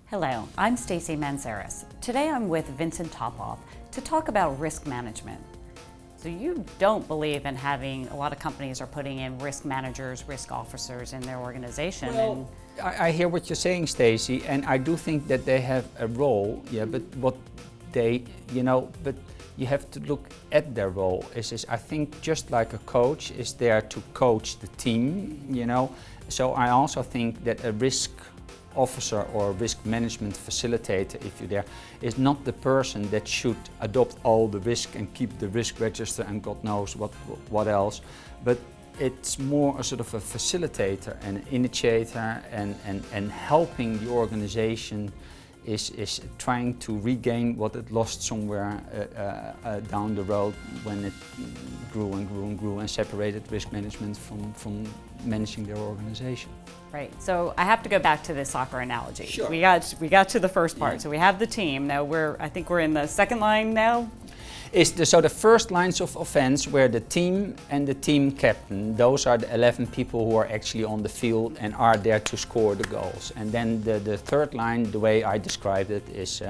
Hello, I'm Stacy Manzares. Today I'm with Vincent Topoff to talk about risk management. So you don't believe in having, a lot of companies are putting in risk managers, risk officers in their organization. Well, I hear what you're saying, Stacy, and I do think that they have a role, but what they, but you have to look at their role. Is I think just like a coach is there to coach the team, so I also think that a risk officer or risk management facilitator, if you're there, is not the person that should adopt all the risk and keep the risk register and God knows what else, but it's more a sort of a facilitator and an initiator and helping the organization is trying to regain what it lost somewhere down the road when it grew and grew and grew and separated risk management from managing their organization. Right, so I have to go back to the soccer analogy. Sure. We got to the first part, Yeah. So we have the team. Now I think we're in the second line now. So the first lines of offense were the team and the team captain. Those are the 11 people who are actually on the field and are there to score the goals. And then the third line, the way I described it, is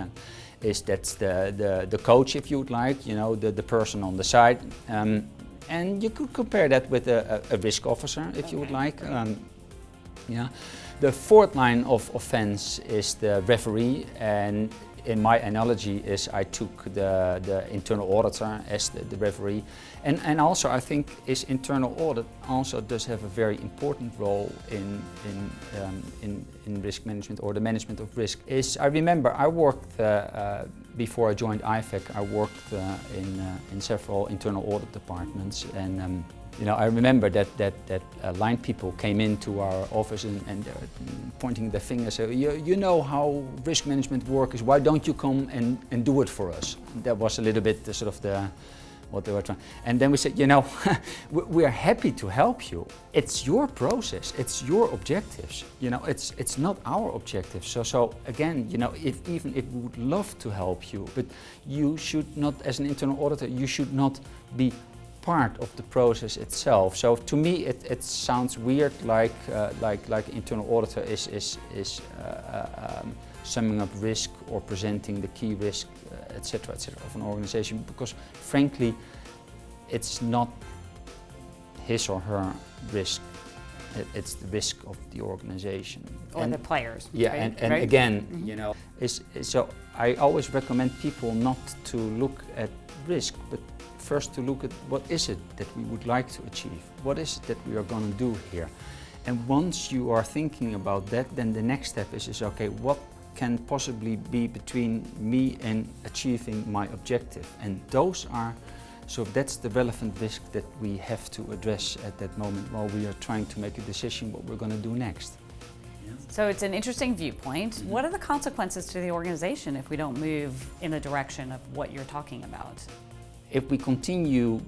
that's the coach, if you would like, the person on the side. And you could compare that with a risk officer, if you would like. The fourth line of offense is the referee, and in my analogy is I took the internal auditor as the referee, and also I think is internal audit also does have a very important role in risk management or the management of risk. I remember I worked before I joined IFAC. I worked in several internal audit departments, and I remember that line people came into our office and pointing their fingers, say, you know how risk management works, why don't you come and do it for us? That was a little bit what they were trying. And then we said, we are happy to help you. It's your process, it's your objectives. It's not our objectives. So again, even if we would love to help you, but you should not, as an internal auditor, you should not be part of the process itself. So to me, it sounds weird, like internal auditor is summing up risk or presenting the key risk, etc., of an organization. Because frankly, it's not his or her risk. It's the risk of the organization Or the players. Yeah, right? and Right? again, Mm-hmm. so I always recommend people not to look at risk, but first to look at what is it that we would like to achieve, what is it that we are going to do here. And once you are thinking about that, then the next step is okay, what can possibly be between me and achieving my objective? And that's the relevant risk that we have to address at that moment while we are trying to make a decision what we're going to do next. So it's an interesting viewpoint. Mm-hmm. What are the consequences to the organization if we don't move in the direction of what you're talking about? If we continue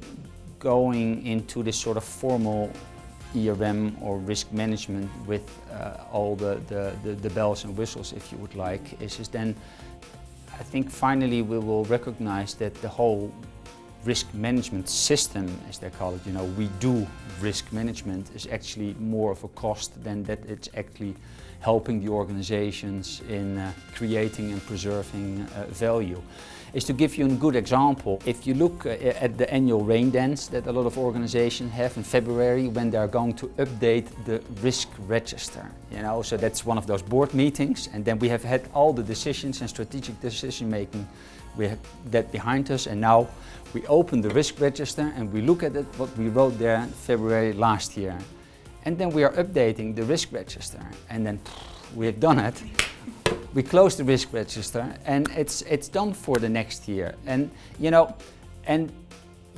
going into this sort of formal ERM or risk management with all the bells and whistles, if you would like, then I think finally we will recognize that the whole risk management system, as they call it, we do risk management, is actually more of a cost than that it's actually helping the organizations in creating and preserving value. Is to give you a good example, if you look at the annual rain dance that a lot of organizations have in February when they're going to update the risk register, so that's one of those board meetings, and then we have had all the decisions and strategic decision making, we have that behind us, and now we open the risk register and we look at it, what we wrote there in February last year, and then we are updating the risk register, and then we have done it. We close the risk register and it's done for the next year. And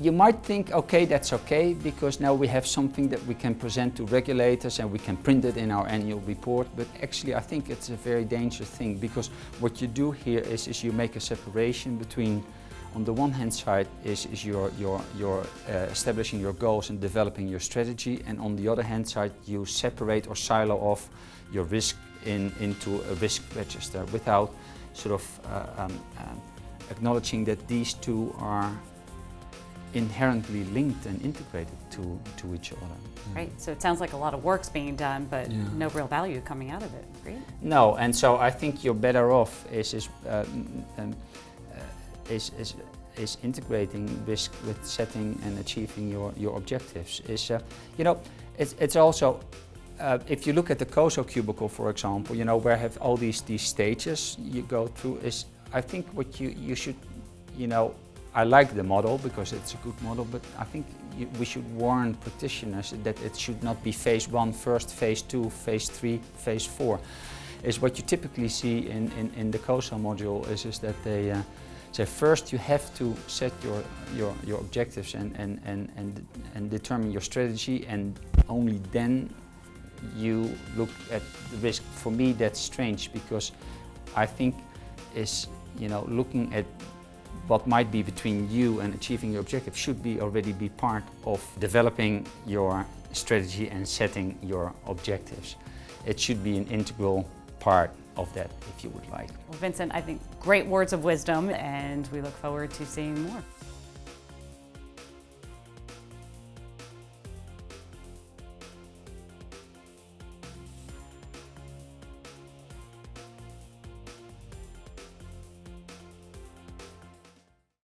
you might think, okay, that's okay, because now we have something that we can present to regulators and we can print it in our annual report. But actually, I think it's a very dangerous thing, because what you do here is you make a separation between, on the one hand side, is you're establishing your goals and developing your strategy, and on the other hand side, you separate or silo off your risk into a risk register without sort of acknowledging that these two are inherently linked and integrated to each other. Right, so it sounds like a lot of work's being done, but no real value coming out of it, right? No, and so I think you're better off is integrating risk with setting and achieving your objectives. It's also if you look at the COSO cubicle, for example, where have all these stages you go through, is I think what you should, I like the model because it's a good model, but I think we should warn practitioners that it should not be phase 1 first, phase 2, phase 3, phase 4. Is what you typically see in the COSO module is that they say first you have to set your objectives and determine your strategy, and only then you look at the risk. For me that's strange, because I think looking at what might be between you and achieving your objective should already be part of developing your strategy and setting your objectives. It should be an integral part of that, if you would like. Well, Vincent, I think great words of wisdom, and we look forward to seeing more.